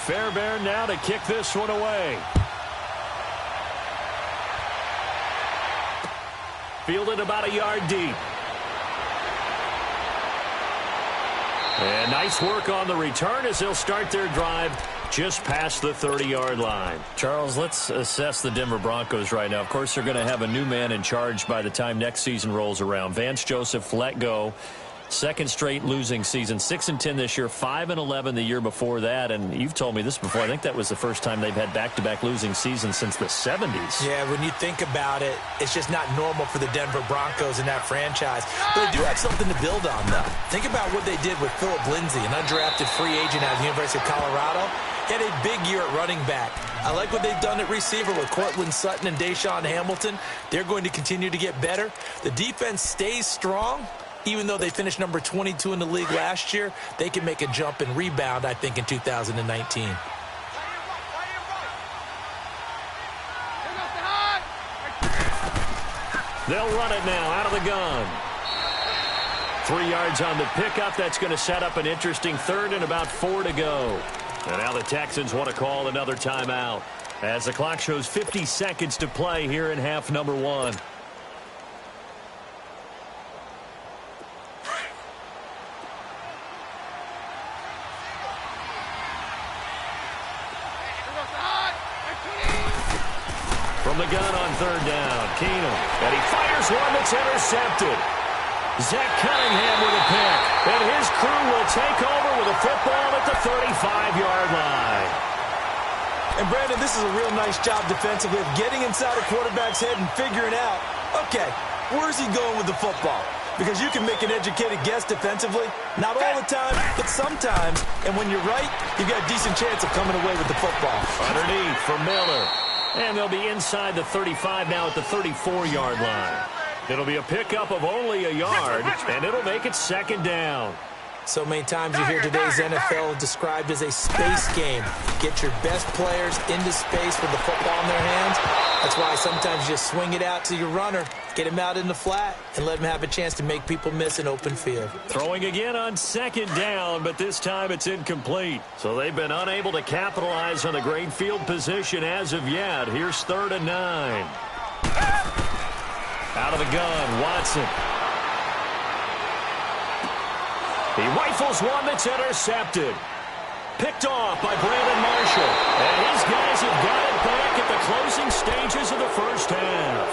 Fairbairn now to kick this one away. Fielded about a yard deep. And nice work on the return as they'll start their drive just past the 30-yard line. Charles, let's assess the Denver Broncos right now. Of course, they're going to have a new man in charge by the time next season rolls around. Vance Joseph let go. Second straight losing season. 6-10 this year, 5-11 the year before that. And you've told me this before. I think that was the first time they've had back-to-back losing seasons since the 70s. Yeah, when you think about it, it's just not normal for the Denver Broncos in that franchise. But they do have something to build on, though. Think about what they did with Philip Lindsay, an undrafted free agent out of the University of Colorado. He had a big year at running back. I like what they've done at receiver with Cortland Sutton and Deshaun Hamilton. They're going to continue to get better. The defense stays strong. Even though they finished number 22 in the league last year, they can make a jump and rebound, I think, in 2019. They'll run it now out of the gun. 3 yards on the pickup. That's going to set up an interesting third and about 4 to go. And now the Texans want to call another timeout as the clock shows 50 seconds to play here in half number 1. From the gun on third down, Keenum. And he fires one that's intercepted. Zach Cunningham with a pick. And his crew will take over with a football at the 35-yard line. And, Brandon, this is a real nice job defensively of getting inside a quarterback's head and figuring out, okay, where's he going with the football? Because you can make an educated guess defensively. Not all the time, but sometimes. And when you're right, you've got a decent chance of coming away with the football. Underneath for Miller. And they'll be inside the 35 now at the 34-yard line. It'll be a pickup of only a yard, and it'll make it second down. So many times you hear today's NFL described as a space game. Get your best players into space with the football in their hands. That's why sometimes you just swing it out to your runner, get him out in the flat, and let him have a chance to make people miss an open field. Throwing again on second down, but this time it's incomplete. So they've been unable to capitalize on the great field position as of yet. Here's 3rd and 9. Out of the gun, Watson. He rifles one that's intercepted. Picked off by Brandon Marshall. And his guys have got it back at the closing stages of the first half.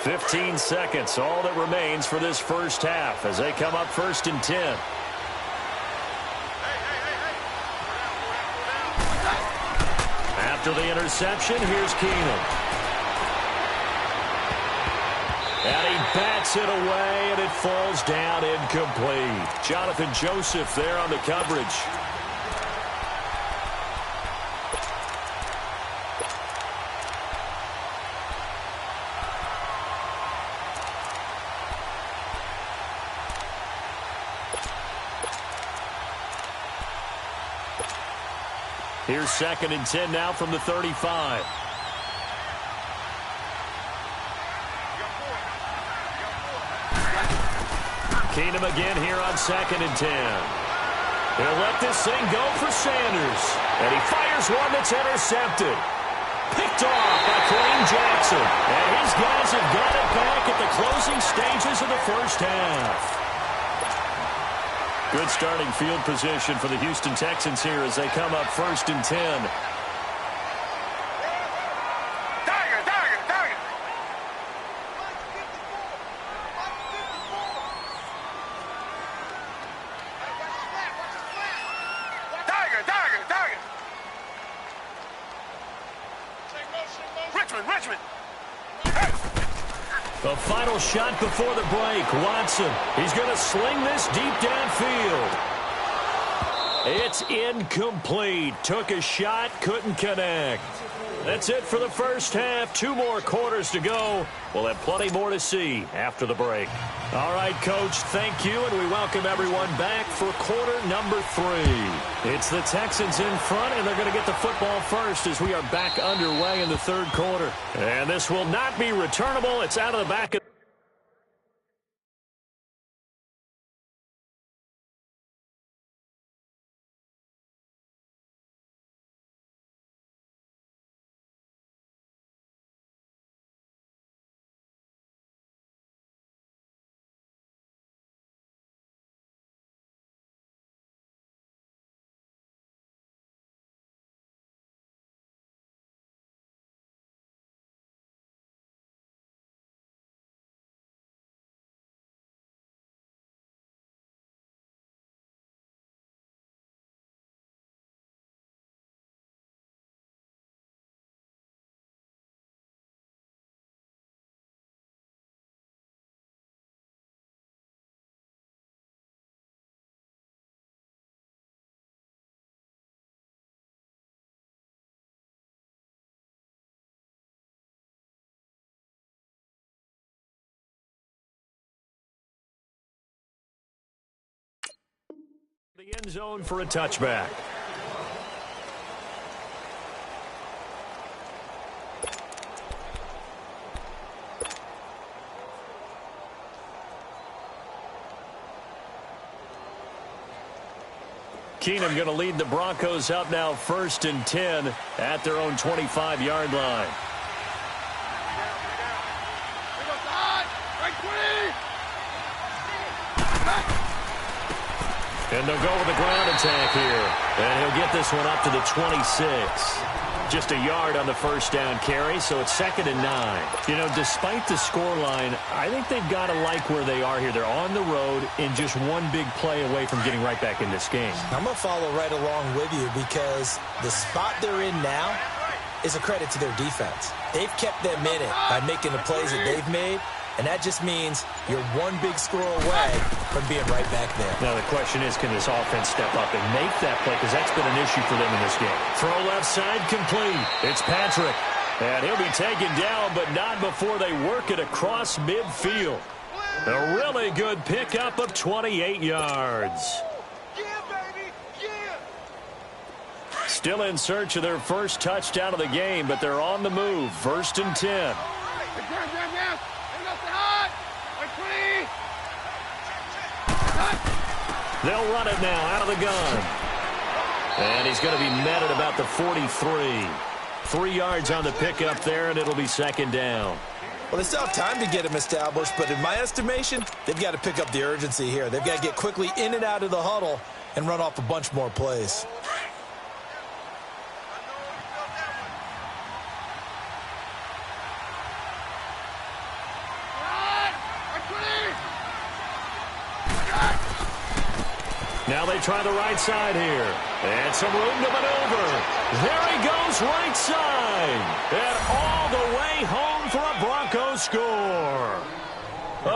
"15 seconds, all that remains for this first half as they come up 1st and 10. After the interception, here's Keenum. And he bats it away, and it falls down incomplete. Jonathan Joseph there on the coverage. Here's 2nd and 10 now from the 35. Keenum again here on 2nd and 10. He'll let this thing go for Sanders. And he fires one that's intercepted. Picked off by Kareem Jackson. And his guys have got it back at the closing stages of the first half. Good starting field position for the Houston Texans here as they come up 1st and 10. The final shot before the break. Watson. He's going to sling this deep downfield. It's incomplete. Took a shot, couldn't connect. That's it for the first half. 2 more quarters to go. We'll have plenty more to see after the break. All right, Coach, thank you, and we welcome everyone back for quarter number 3. It's the Texans in front, and they're going to get the football first as we are back underway in the 3rd quarter. And this will not be returnable. It's out of the back of The end zone for a touchback. Keenum going to lead the Broncos up now 1st and 10 at their own 25-yard line. And they'll go with the ground attack here. And he'll get this one up to the 26. Just a yard on the first down carry, so it's 2nd and 9. You know, despite the scoreline, I think they've got to like where they are here. They're on the road and just one big play away from getting right back in this game. I'm going to follow right along with you because the spot they're in now is a credit to their defense. They've kept them in it by making the plays that they've made. And that just means you're one big score away from being right back there. Now the question is, can this offense step up and make that play? Because that's been an issue for them in this game. Throw left side complete. It's Patrick. And he'll be taken down, but not before they work it across midfield. A really good pickup of 28 yards. Still in search of their first touchdown of the game, but they're on the move. 1st and 10. They'll run it now out of the gun. And he's going to be met at about the 43. 3 yards on the pickup there, and it'll be 2nd down. Well, they still have time to get him established, but in my estimation, they've got to pick up the urgency here. They've got to get quickly in and out of the huddle and run off a bunch more plays. Now they try the right side here. And some room to maneuver. There he goes, right side. And all the way home for a Broncos score.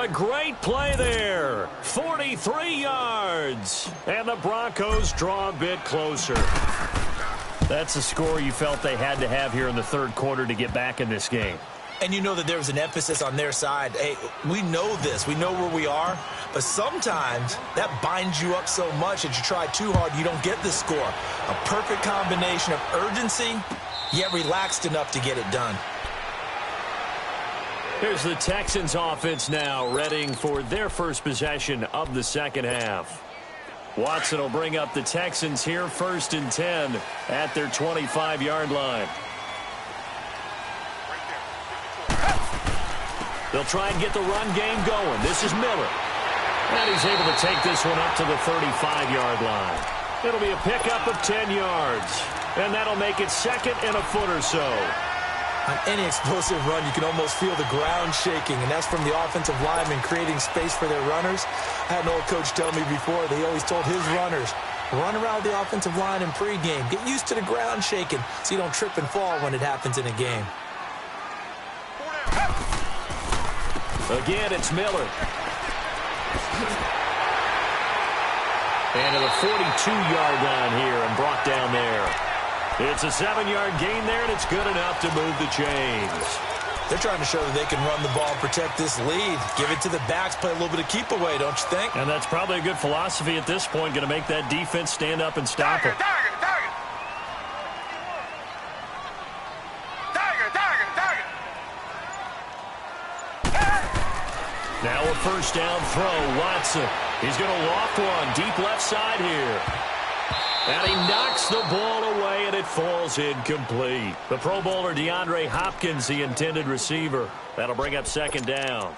A great play there. 43 yards. And the Broncos draw a bit closer. That's a score you felt they had to have here in the 3rd quarter to get back in this game. And you know that there was an emphasis on their side. Hey, we know this. We know where we are. But sometimes that binds you up so much that you try too hard, you don't get the score. A perfect combination of urgency, yet relaxed enough to get it done. Here's the Texans offense now, readying for their first possession of the 2nd half. Watson will bring up the Texans here, 1st and 10 at their 25-yard line. They'll try and get the run game going. This is Miller. And he's able to take this one up to the 35-yard line. It'll be a pickup of 10 yards. And that'll make it 2nd and a foot or so. On any explosive run, you can almost feel the ground shaking, and that's from the offensive linemen creating space for their runners. I had an old coach tell me before, they always told his runners, run around the offensive line in pregame. Get used to the ground shaking so you don't trip and fall when it happens in a game. Again, it's Miller. And to the 42-yard line here and brought down there. It's a 7-yard gain there, and it's good enough to move the chains. They're trying to show that they can run the ball and protect this lead. Give it to the backs, play a little bit of keep away, don't you think? And that's probably a good philosophy at this point, going to make that defense stand up and stop it. Now a first down throw, Watson. He's going to walk one deep left side here. And he knocks the ball away, and it falls incomplete. The Pro Bowler DeAndre Hopkins, the intended receiver. That'll bring up 2nd down.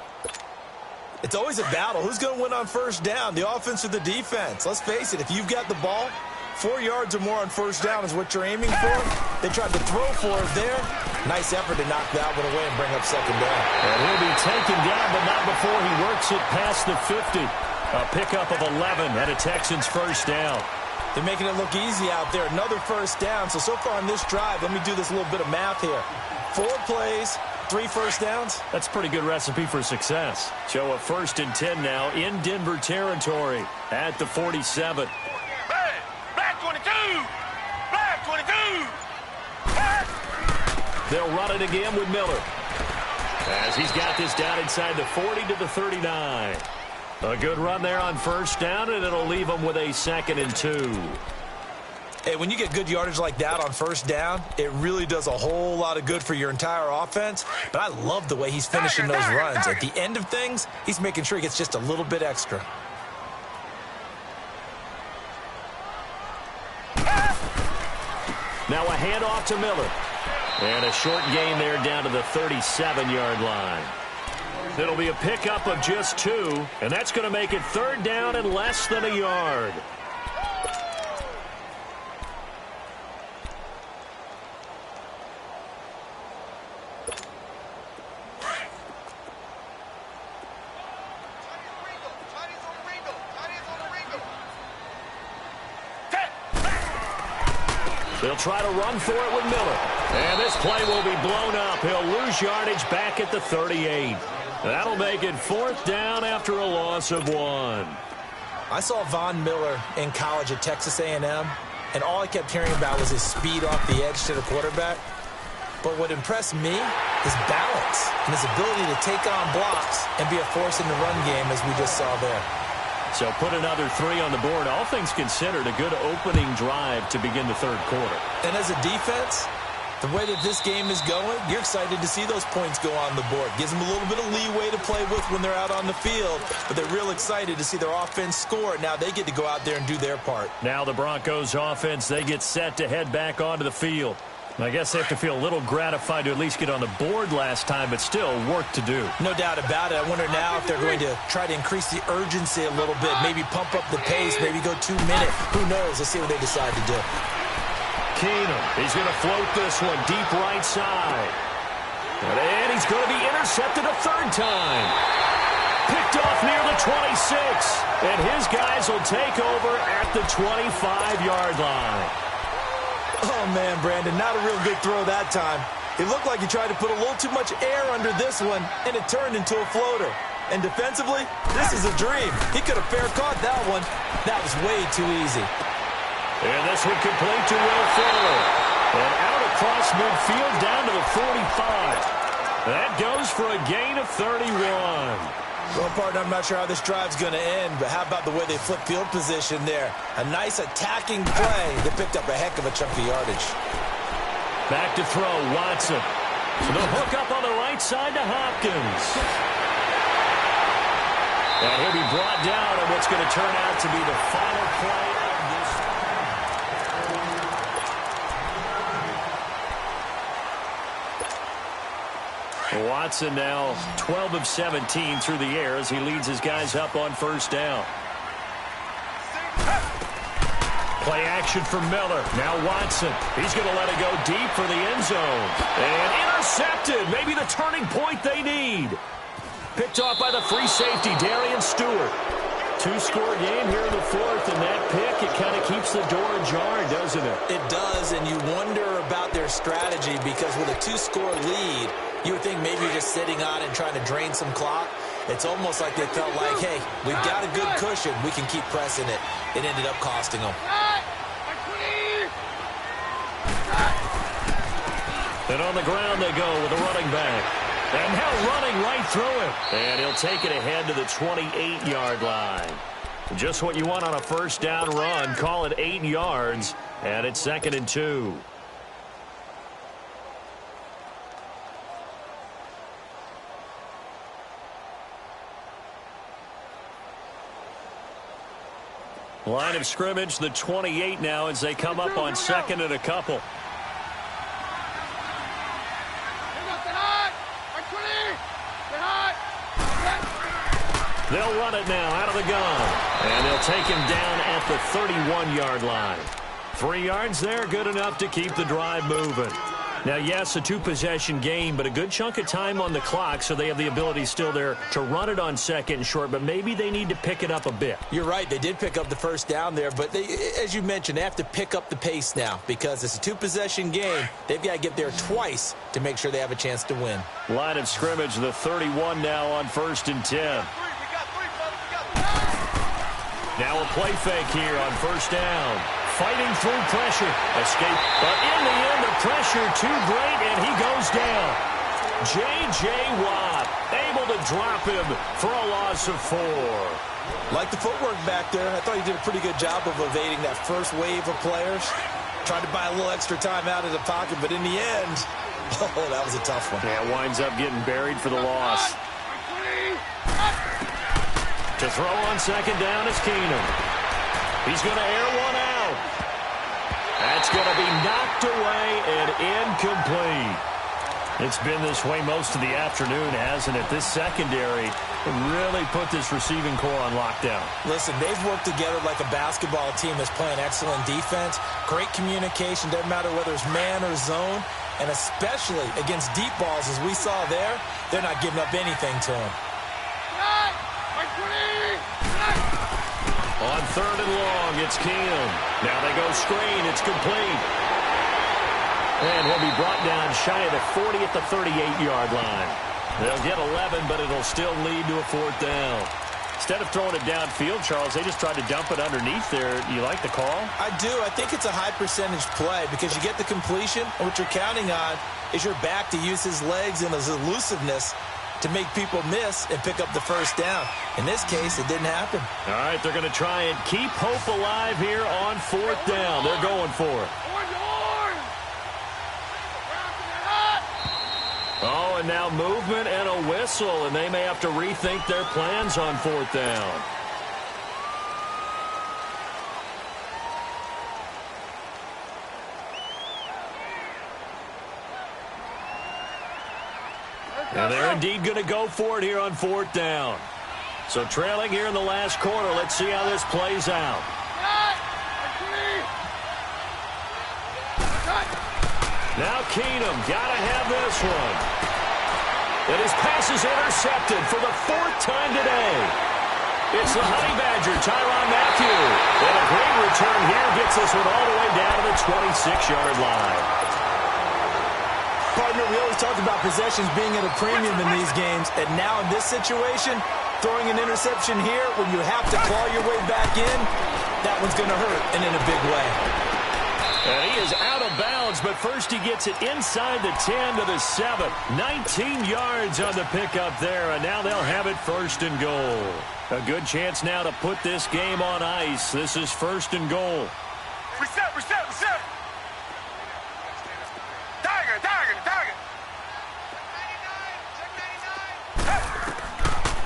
It's always a battle. Who's going to win on first down, the offense or the defense? Let's face it, if you've got the ball, 4 yards or more on first down is what you're aiming for. They tried to throw for it there. Nice effort to knock that one away and bring up 2nd down. And he'll be taken down, but not before he works it past the 50. A pickup of 11 and a Texans first down. They're making it look easy out there. Another first down. So far on this drive, let me do this little bit of math here. 4 plays, 3 first downs. That's a pretty good recipe for success. So a 1st and 10 now in Denver territory at the 47. Black 22! Black 22! They'll run it again with Miller. As he's got this down inside the 40 to the 39. A good run there on first down, and it'll leave them with a 2nd and 2. Hey, when you get good yardage like that on first down, it really does a whole lot of good for your entire offense. But I love the way he's finishing those runs. At the end of things, he's making sure he gets just a little bit extra. Now a handoff to Miller. And a short gain there down to the 37-yard line. It'll be a pickup of just 2, and that's going to make it 3rd down and less than a yard. They'll try to run for it with Miller. And this play will be blown up. He'll lose yardage back at the 38. That'll make it 4th down after a loss of 1. I saw Von Miller in college at Texas A&M, and all I kept hearing about was his speed off the edge to the quarterback. But what impressed me is balance and his ability to take on blocks and be a force in the run game, as we just saw there. So put another 3 on the board. All things considered, a good opening drive to begin the 3rd quarter. And as a defense, the way that this game is going, you're excited to see those points go on the board. Gives them a little bit of leeway to play with when they're out on the field, but they're real excited to see their offense score. Now they get to go out there and do their part. Now the Broncos offense, they get set to head back onto the field. I guess they have to feel a little gratified to at least get on the board last time, but still work to do. No doubt about it. I wonder now if they're going to try to increase the urgency a little bit, maybe pump up the pace, maybe go 2 minute. Who knows? Let's see what they decide to do. Keenum, he's going to float this one deep right side. And he's going to be intercepted a 3rd time. Picked off near the 26. And his guys will take over at the 25-yard line. Oh, man, Brandon, not a real good throw that time. It looked like he tried to put a little too much air under this one, and it turned into a floater. And defensively, this is a dream. He could have fair caught that one. That was way too easy. And this one complete to Will Fuller. And out across midfield down to the 45. That goes for a gain of 31. Well, partner, I'm not sure how this drive's going to end, but how about the way they flip field position there? A nice attacking play that picked up a heck of a chunk of yardage. Back to throw, Watson. So the hook up on the right side to Hopkins. And he'll be brought down on what's going to turn out to be the final play of this. Watson now 12 of 17 through the air as he leads his guys up on first down. Play action for Miller. Now Watson. He's going to let it go deep for the end zone. And intercepted. Maybe the turning point they need. Picked off by the free safety, Darian Stewart. 2-score game here in the 4th, and that pick, it kind of keeps the door ajar, doesn't it? It does, and you wonder about their strategy because with a 2-score lead, you would think maybe you're just sitting on it and trying to drain some clock. It's almost like they felt like, hey, we've got a good cushion. We can keep pressing it. It ended up costing them. And on the ground they go with the running back. And now running right through him. And he'll take it ahead to the 28-yard line. Just what you want on a first down run. Call it 8 yards. And it's 2nd and 2. Line of scrimmage, the 28 now as they come up on 2nd and a couple. They'll run it now out of the gun. And they'll take him down at the 31-yard line. 3 yards there, good enough to keep the drive moving. Now, yes, a 2-possession game, but a good chunk of time on the clock, so they have the ability still there to run it on 2nd and short, but maybe they need to pick it up a bit. You're right. They did pick up the first down there, but they, as you mentioned, they have to pick up the pace now because it's a 2-possession game. They've got to get there twice to make sure they have a chance to win. Line of scrimmage, the 31 now on 1st and 10. Now a play fake here on first down. Fighting through pressure. Escape. But in the end, the pressure too great, and he goes down. J.J. Watt able to drop him for a loss of 4. Like the footwork back there. I thought he did a pretty good job of evading that first wave of players. Tried to buy a little extra time out of the pocket, but in the end, oh, that was a tough one. Yeah, winds up getting buried for the loss. To throw on second down is Keenum. He's going to air one out. That's going to be knocked away and incomplete. It's been this way most of the afternoon, hasn't it? This secondary really put this receiving core on lockdown. Listen, they've worked together like a basketball team that's playing excellent defense. Great communication, doesn't matter whether it's man or zone. And especially against deep balls, as we saw there, they're not giving up anything to them. On third and long, it's Keenum. Now they go screen. It's complete. And he'll be brought down shy of the 40 at the 38-yard line. They'll get 11, but it'll still lead to a 4th down. Instead of throwing it downfield, Charles, they just tried to dump it underneath there. You like the call? I do. I think it's a high-percentage play because you get the completion, and what you're counting on is your back to use his legs and his elusiveness to make people miss and pick up the first down. In this case, it didn't happen. All right, they're going to try and keep hope alive here on 4th down. They're going for it. Oh, and now movement and a whistle, and they may have to rethink their plans on 4th down. And they're indeed going to go for it here on 4th down. So trailing here in the last quarter, let's see how this plays out. Now Keenum, gotta have this one. And his pass is intercepted for the 4th time today. It's the Honey Badger, Tyrann Mathieu. And a great return here gets this one all the way down to the 26-yard line. Partner, we always talk about possessions being at a premium in these games. And now in this situation, throwing an interception here when you have to claw your way back in, that one's going to hurt, and in a big way. And he is out of bounds, but first he gets it inside the 10 to the 7. 19 yards on the pickup there, and now they'll have it 1st and goal. A good chance now to put this game on ice. This is 1st and goal. Reset. Tiger.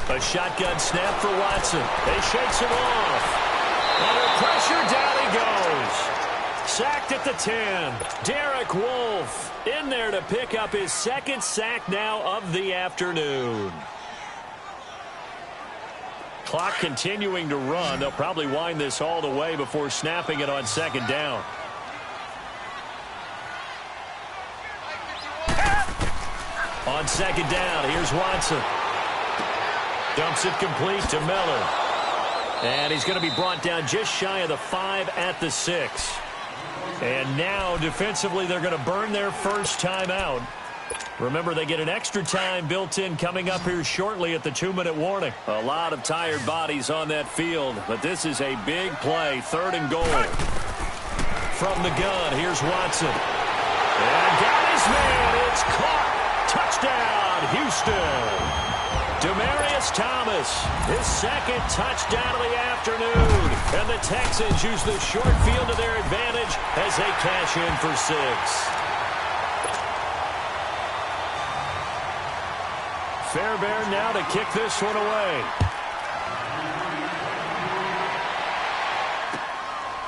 A shotgun snap for Watson. They shakes him off. Under pressure, down he goes. Sacked at the 10. Derek Wolfe in there to pick up his 2nd sack now of the afternoon. Clock continuing to run. They'll probably wind this all the way before snapping it on 2nd down. On 2nd down, here's Watson. Dumps it complete to Miller. And he's going to be brought down just shy of the 5 at the 6. And now, defensively, they're going to burn their first timeout. Remember, they get an extra time built in coming up here shortly at the 2-minute warning. A lot of tired bodies on that field, but this is a big play. 3rd and goal. From the gun, here's Watson. And got his man. It's caught. Touchdown, Houston. Demaryius Thomas, his 2nd touchdown of the afternoon. And the Texans use the short field to their advantage as they cash in for 6. Fairbairn now to kick this one away.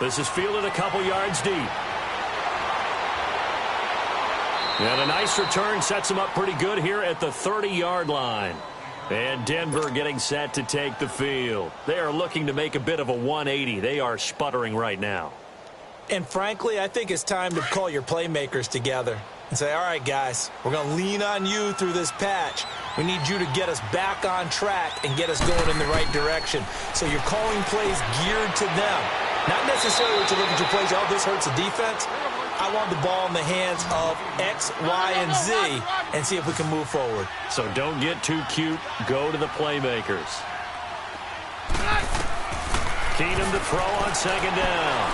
This is fielded a couple yards deep. And a nice return sets him up pretty good here at the 30-yard line. And Denver getting set to take the field. They are looking to make a bit of a 180. They are sputtering right now. And frankly, I think it's time to call your playmakers together and say, all right, guys, we're going to lean on you through this patch. We need you to get us back on track and get us going in the right direction. So you're calling plays geared to them. Not necessarily what you look at your plays, oh, this hurts the defense. I want the ball in the hands of X, Y, and Z and see if we can move forward. So don't get too cute. Go to the playmakers. Keenum to throw on 2nd down.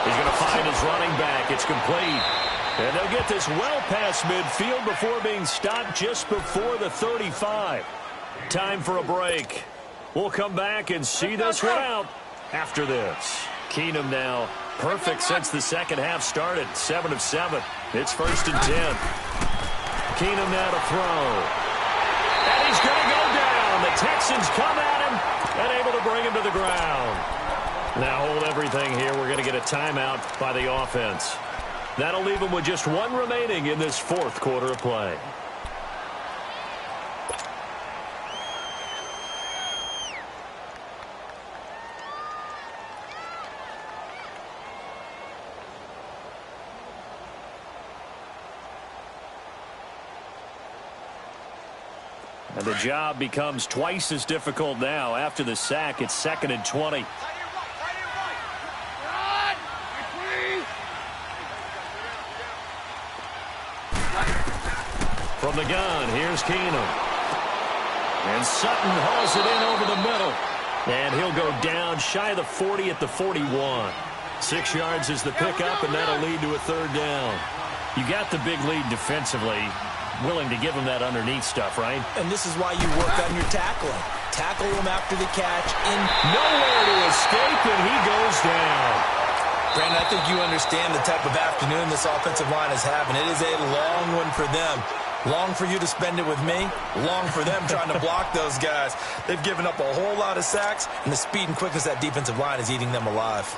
He's going to find his running back. It's complete. And they'll get this well past midfield before being stopped just before the 35. Time for a break. We'll come back and see this one out after this. Keenum now perfect since the second half started. 7 of 7. It's 1st and 10. Keenum now to throw. And he's going to go down. The Texans come at him and able to bring him to the ground. Now hold everything here. We're going to get a timeout by the offense. That'll leave them with just one remaining in this fourth quarter of play. And the job becomes twice as difficult now. After the sack, it's 2nd and 20. From the gun, here's Keenum. And Sutton hauls it in over the middle. And he'll go down shy of the 40 at the 41. 6 yards is the pickup, and that'll lead to a 3rd down. You got the big lead defensively. Willing to give him that underneath stuff, right? And this is why you work on your tackling. Tackle him after the catch. Nowhere to escape, and he goes down. Brandon, I think you understand the type of afternoon this offensive line is having. It is a long one for them. Long for you to spend it with me. Long for them trying to block those guys. They've given up a whole lot of sacks, and the speed and quickness of that defensive line is eating them alive.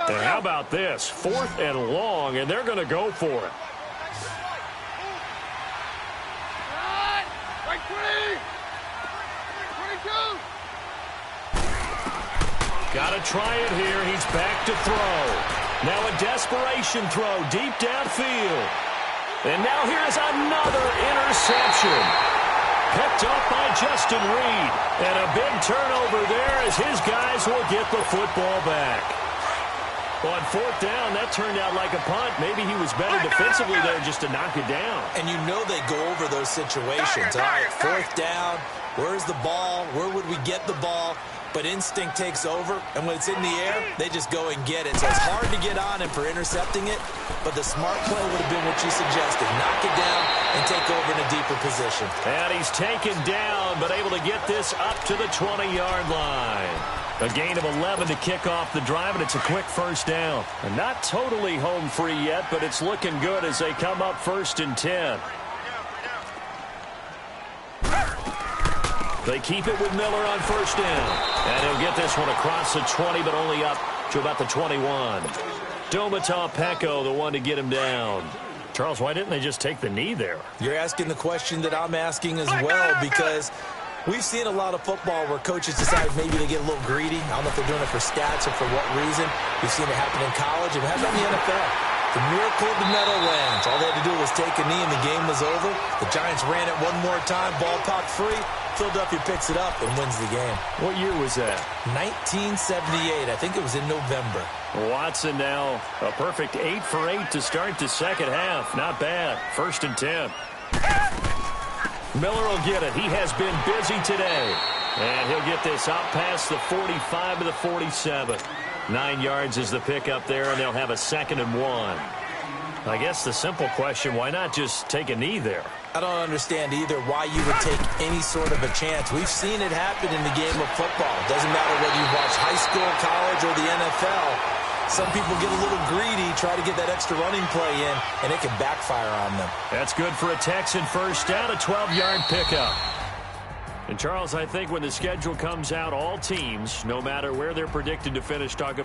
And how about this? 4th and long, and they're going to go for it. Got to try it here. He's back to throw. Now a desperation throw deep downfield. And now here's another interception. Picked up by Justin Reed. And a big turnover there as his guys will get the football back. On 4th down, that turned out like a punt. Maybe he was better defensively there just to knock it down. And you know they go over those situations. All right, 4th down. Where's the ball? Where would we get the ball? But instinct takes over, and when it's in the air, they just go and get it. So it's hard to get on him for intercepting it, but the smart play would have been what you suggested. Knock it down and take over in a deeper position. And he's taken down, but able to get this up to the 20-yard line. A gain of 11 to kick off the drive, and it's a quick 1st down. And not totally home free yet, but it's looking good as they come up 1st and 10. They keep it with Miller on 1st down. And he'll get this one across the 20, but only up to about the 21. Domata Peko, the one to get him down. Charles, why didn't they just take the knee there? You're asking the question that I'm asking as well, because we've seen a lot of football where coaches decide maybe they get a little greedy. I don't know if they're doing it for stats or for what reason. We've seen it happen in college, and it happened in the NFL. The miracle of the Meadowlands. All they had to do was take a knee, and the game was over. The Giants ran it one more time, ball popped free. Philadelphia picks it up and wins the game. What year was that? 1978. I think it was in November. Watson now a perfect 8 for 8 to start the second half. Not bad. 1st and 10. Miller will get it. He has been busy today. And he'll get this out past the 45 to the 47. 9 yards is the pickup there, and they'll have a 2nd and 1. I guess the simple question, why not just take a knee there? I don't understand either why you would take any sort of a chance. We've seen it happen in the game of football. It doesn't matter whether you watch high school, college, or the NFL. Some people get a little greedy, try to get that extra running play in, and it can backfire on them. That's good for a Texan 1st down, a 12-yard pickup. And, Charles, I think when the schedule comes out, all teams, no matter where they're predicted to finish, talk